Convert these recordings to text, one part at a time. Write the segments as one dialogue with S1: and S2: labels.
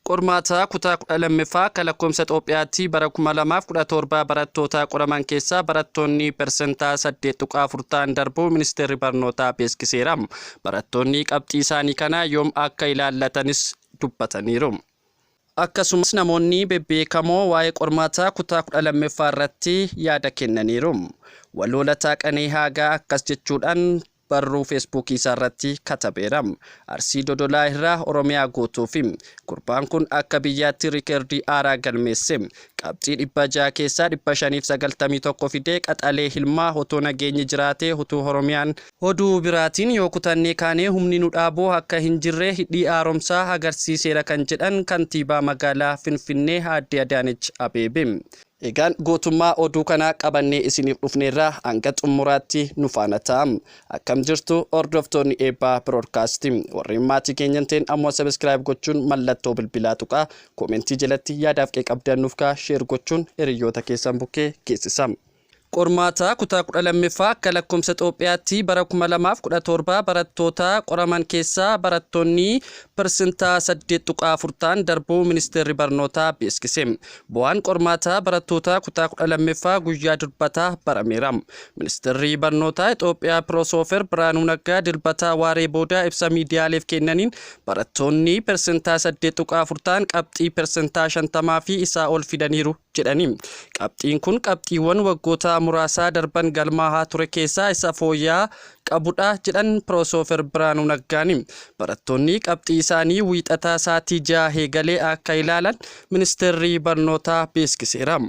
S1: Qormaata kutaa 12ffaa kalaqoomsa Itoophiyaatti bara 2017 barattoota qoraman keessaa barattoonni persentaa 8.4 ta'an darbuu ministeerri barnootaa beeksiseera. Barattoonni qabxii isaanii kana yoom akka ilaallatanis dubbataniiru. Akkasumas namoonni bebbeekamoo waa'ee qormaata kutaa 12ffaa irratti yaada kennaniiru. Walloolataa Qanee Haagaa akkas jechuudhaan barruu Facebook irratti katabeera. Arsii Dodolaa irraa Oromiyaa guutuufi gurbaan kun akka biyyaatti riikardii haaraa galmeesse. Qabxii 600 keessaa 591 fidee qaxalee hilmaa otoo nageenyi jiraatee utuu Oromiyaan oduu biraatiin yoo kutannee kaanee humni nu dhaabuu akka hin jirre hidhii haaromsaa agarsiiseera kan jedhan kantiibaa magaalaa Finfinnee Aadde Adaanech Abeebee. Egaan gootummaa oduu kana qabannee isiniif dhufneerra hanga xumuraatti nu faana ta'aa. Akkam jirtu hordoftoonni eebbaa biroodkaastii. Warreen maatii keenyan ta'an ammoo sabiskiraayib gochuun mallattoo bilbilaa tuqaa. Koomentii jalatti yaadaaf qabdan nuuf kaa'aa, sheer gochuun hiriyoota keessan bukkee geessisa. Qormaata kutaa 12ffaa kalaqoomsa Itoophiyaatti bara 2017 barattoota qoraman keessaa barattoonni persentaa 8.4 ta'an darbuu ministeerri barnootaa beeksise. Bu'aan qormaata barattoota kutaa 12ffaa guyyaa dilbataa barameera. Ministeerri barnootaa Itoophiyaa Pirofeesar Biraanuu Naggaa dilbataa waaree booda ibsa miidiyaaleef kennaniin barattoonni persentaa 8.4 ta'an qabxii persentaa 50 fi isaa ol fidaniiru jedhani. Qabxiin kun qabxiiwwan waggoota muraasaa darban galmaa'aa ture keessaa isa fooyya'aa qabudha jedhan Pirofeesar Biraanuu Naggaani. Barattoonni qabxii isaanii wiixataa sa'aatii 6 eegalee akka ilaalan ministeerri barnootaa beeksiseera.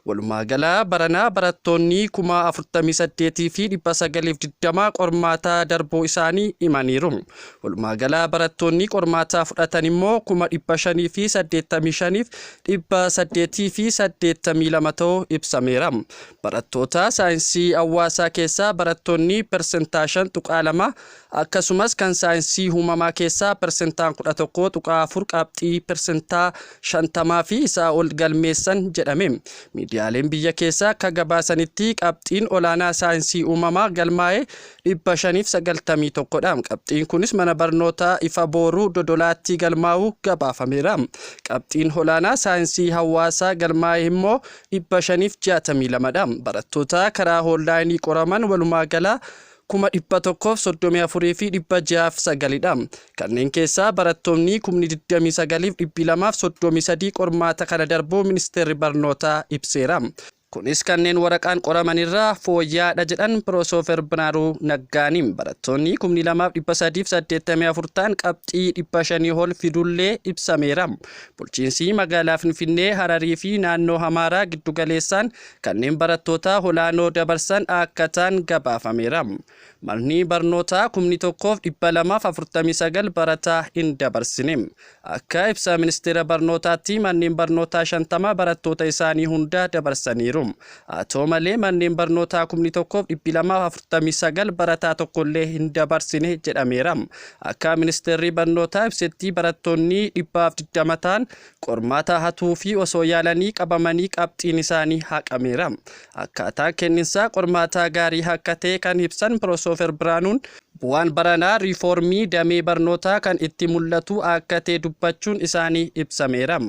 S1: Walumaa gala baranaa barattoonni 48,920 qormaata darbuu isaanii himaniiru. Walumaa gala barattoonni qormaata fudhatan immoo 5,585,882 ta'uu ibsameera. Barattoota saayinsii hawaasaa keessaa barattoonni persentaa 5.2 akkasumas kan saayinsii uumamaa keessaa persentaan 11.4 qabxii persentaa 50 fi isaa ol galmeessan jedhame. Miidiyaaleen biyya keessaa akka gabaasanitti qabxiin olaanaa saayinsii uumamaa galmaa'ee 591dha. Qabxiin kunis mana barnootaa Ifa Booruu Dodolaatti galmaa'uu gabaafameera. Qabxiin olaanaa saayinsii hawaasaa galmaa'ee immoo 562dha. Barattoota karaa onlaayinii qoraman walumaa gala 134,609dha. Kanneen keessaa barattoonni 29,233 qormaata kana darbuu ministeerri barnootaa ibseera. Kunis kanneen waraqaan qoramanirraa fooyya'aadha jedhan Pirofeesar Biraanuu Naggaani. Barattoonni 2,384 ta'an qabxii 500 ol fidullee ibsameera. Bulchiinsi magaalaa Finfinnee, Hararii fi naannoo Amaaraa giddugaleessaan kanneen barattoota olaanoo dabarsan akka ta'an gabaafameera. Manni barnootaa 1,249 barataa hin dabarsine. Akka ibsa ministeera barnootaatti manneen barnootaa 50 barattoota isaanii hunda dabarsaniiru. Haa ta'u malee manneen barnootaa 1,249 barataa tokkollee hin dabarsine jedhameera. Akka ministeerri barnootaa ibsetti barattoonni 120 ta'an qormaata hatuu fi osoo yaalanii qabamanii qabxiin isaanii haqameera. Akkaataa kenniinsa qormaataa gaarii akka ta'e kan ibsan Pirofeesar Biraanuun bu'aan baranaa riifoormii damee barnootaa kan itti mul'atu akka ta'e dubbachuun isaanii ibsameera.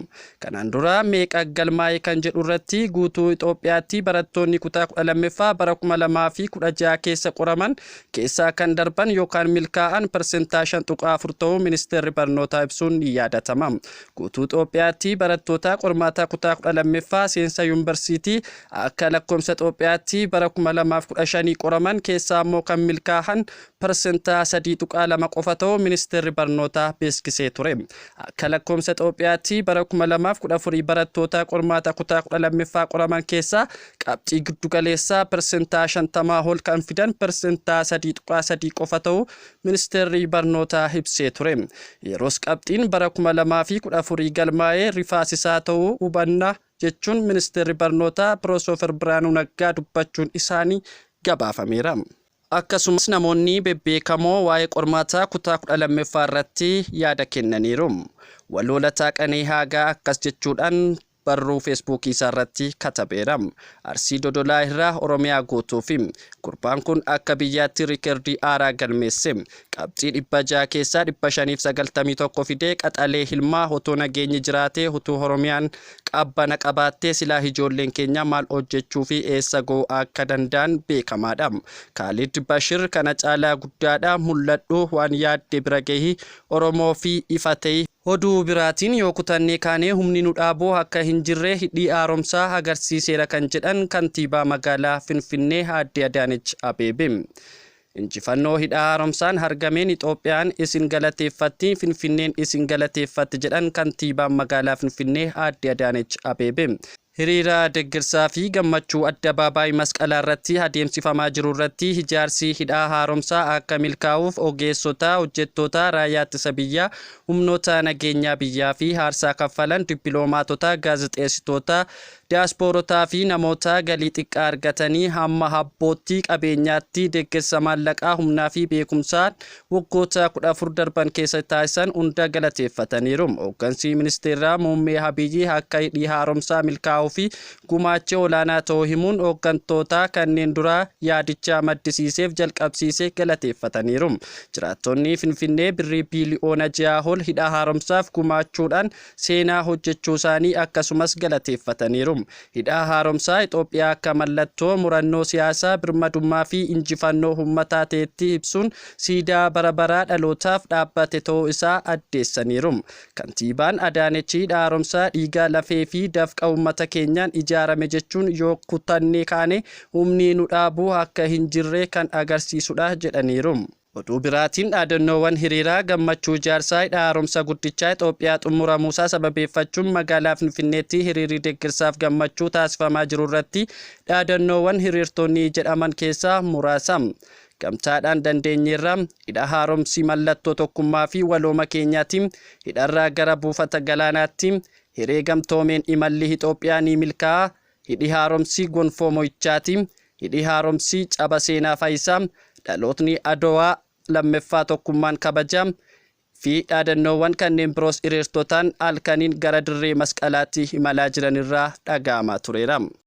S1: Kanaan dura meeqa galmaa'e kan jedhu irratti guutuu Itoophiyaatti barattoonni kutaa 12ffaa bara 2016 keessa qoraman keessaa kan darban yookaan milkaa'an persentaa 5.4 ta'uu ministeerri barnootaa ibsuun ni yaadatama. Guutuu Itoophiyaatti barattoota qormaata kutaa 12ffaa seensa yuunivarsiitii akka lakkoomsa Itoophiyaatti bara 2015 qoraman keessaa immoo kan milkaa'an persentaa 3.2 qofa ta'uu ministeerri barnootaa beeksisee ture. Akka lakkoomsa Itoophiyaatti bara 2014 barattoota qormaata kutaa 12ffaa qoraman keessaa qabxii giddugaleessaa persentaa 50 ol kan fidan persentaa 3.3 qofa ta'uu ministeerri barnootaa ibsee ture. Yeroos qabxiin bara 2014 galmaa'ee rifaasisaa ta'uu hubanna jechuun ministeerri barnootaa Pirofeesar Biraanuu Naggaa dubbachuun isaanii gabaafameera. Akkasumas namoonni bebbeekamoo waa'ee qormaata kutaa 12ffaa irratti yaada kennaniiru. Walloolataa Qanee Haagaa akkas jechuudhaan barruu feesbuukii isaarratti katabeera. Arsii Dodolaa irraa Oromiyaa guutuufi gurbaan kun akka biyyaatti riikardii haaraa galmeesse. Qabxii 600 keessaa 591 fidee qaxalee hilmaa otoo nageenyi jiraatee utuu Oromiyaan qabbana qabaattee silaa ijoolleen keenya maal hojjechuu fi eessa ga'uu akka danda'an beekamaadha. Khalid Bashir kana caalaa guddaadha mul'adhu waan yaadde bira gahii Oromoo fi ifa ta'e. Oduu biraatiin yoo kutannee kaanee humni nu dhaabuu akka hin jirre hidhii haaromsaa agarsiiseera kan jedhan kantiibaa magaalaa Finfinnee Aadde Adaanech Abeebee. Injifannoo hidhaa haaromsaan argameen Itoophiyaan isin galateeffatti Finfinneen isin galateeffatti jedhan kantiibaan magaalaa Finfinnee Aadde Adaanech Abeebee. Hiriira deeggarsaa fi gammachuu addabaabaayii masqalaa irratti adeemsifamaa jiru irratti ijaarsi hidhaa haaromsaa akka milkaa'uuf ogeessota hojjettoota raayyaa ittisa biyyaa humnoota nageenyaa biyyaa fi aarsaa kaffalan dippiloomaatota gaazexeessitoota diyaaspoorotaa fi namoota galii xiqqaa argatanii hamma abbootii qabeenyaatti deeggarsa maallaqaa humnaa fi beekumsaan waggoota 14 darban keessa taasisan hunda galateeffataniiru. Hooggansi ministeera muummee Abiyyi akka hidhii haaromsaa milkaa'uu fi gumaacha olaanaa ta'uu himuun hooggantoota kanneen dura yaadicha maddisiiseef jalqabsiisee galateeffataniiru. Jiraattonni Finfinnee birrii biiliyoona 6 ol hidhaa haaromsaaf gumaachuudhaan seenaa hojjechuu isaanii akkasumas galateeffataniiru. Hidhaa haaromsaa Itoophiyaa akka mallattoo murannoo siyaasaa birmadummaa fi injifannoo uummataa ta'etti ibsuun siidaa bara baraa dhalootaaf dhaabbate ta'uu isaa addeessaniiru. Kantiibaan Adaanech hidhaa haaromsaa dhiigaa lafee fi dafqa uummata keenyaan ijaarame jechuun yoo kutannee kaane humni nu dhaabuu akka hin jirre kan agarsiisudha jedhaniiru. Oduu biraatiin dhaadannoowwan hiriiraa gammachuu ijaarsaa hidhaa haaromsa guddichaa Itoophiyaa xumuramuusaa sababeeffachuun magaalaa Finfinneetti hiriirri deeggarsaaf gammachuu taasifamaa jiru irratti dhaadannoowwan hiriirtonni jedhaman keessaa muraasa. Gamtaadhaan dandeenyeerra hidha haaromsi mallattoo tokkummaa fi walooma keenyaatti hidharraa gara buufata galaanaatti hiree gamtoomeen imalli Itoophiyaa ni milkaa'a. Hidhi haaromsi gonfoo mo'ichaati. Hidhi haaromsi caba seenaa faayisaa. Dhalootni Adowaa lammaffaa tokkummaan kabajam fi dhaadannoowwan kanneen biroos hiriirtotaan halkaniin gara dirree masqalaatti imalaa jiran irraa dhaga'amaa tureera.